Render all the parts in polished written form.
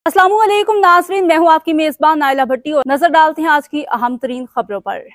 अस्सलामुअलैकुम नाज़रीन, मैं हूं आपकी मेजबान नाइला भट्टी और नजर डालते हैं आज की अहम तरीन खबरों पर।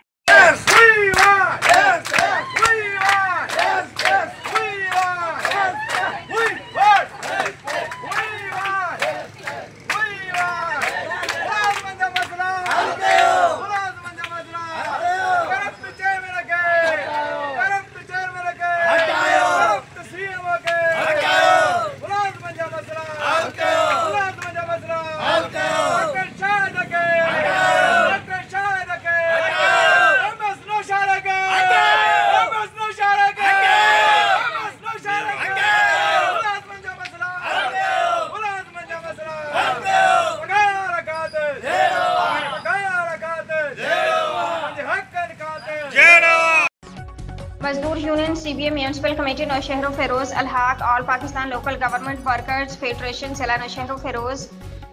मजदूर union CBA municipal committee Naushahro Feroze अलहाक all Pakistan local government workers federation जिला नौशहर फेरोज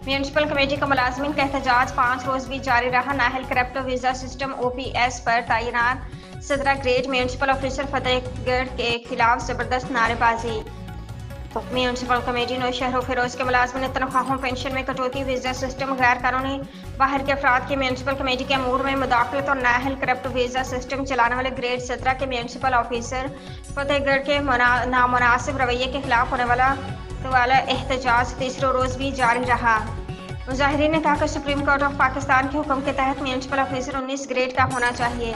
म्यूनसिपल कमेटी का मुलाजमीन का एहतजाज 5 रोज भी जारी रहा। Nahal corrupt visa system OPS पर तैनात 17 ग्रेड म्यूनसिपल ऑफिसर फतेहगढ़ के खिलाफ जबरदस्त नारेबाजी। म्यूनसिपल कमेटी नौशहर फेरोज के मुलाजमीन तनख्वाहों पेंशन में कटौती, वीज़ा सिस्टम गैर कानूनी बाहर के अफराद की म्यूनसिपल कमेटी के अमूर में मुदाखलत और नाहल करप्ट वीज़ा सिस्टम चलाने वाले ग्रेड 17 के म्यूनसिपल ऑफिसर फतेहगढ़ के नामुनासिब रवैये के खिलाफ होने वाला एहतजाज तीसरे रोज भी जारी रहा। मुजाहिरीन ने कहा कि सुप्रीम कोर्ट ऑफ पाकिस्तान के हुक्म के तहत म्यूनसिपल ऑफिसर 19 ग्रेड का होना चाहिए,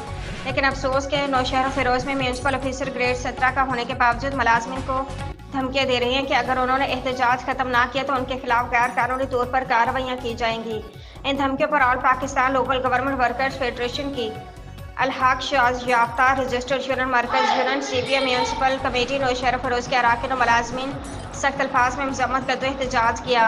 लेकिन अफसोस के नौशहर फेरोज में म्यूनसिपल ऑफिसर ग्रेड 17 का होने के बावजूद मुलाजमिन को धमकियां दे रही हैं कि अगर उन्होंने एहतजाज खत्म ना किया तो उनके खिलाफ गैर कानूनी तौर पर कार्रवाइयाँ की जाएंगी। इन धमकियों पर all Pakistan local government workers federation की अलहाक शाज याफ्ता रजिस्टर्ड यूनियन मरकज union CBA municipal committee Naushahro Feroze के अरकान और मुलाजमीन सख्त अल्फाज में मजम्मत करते एहतजाज किया।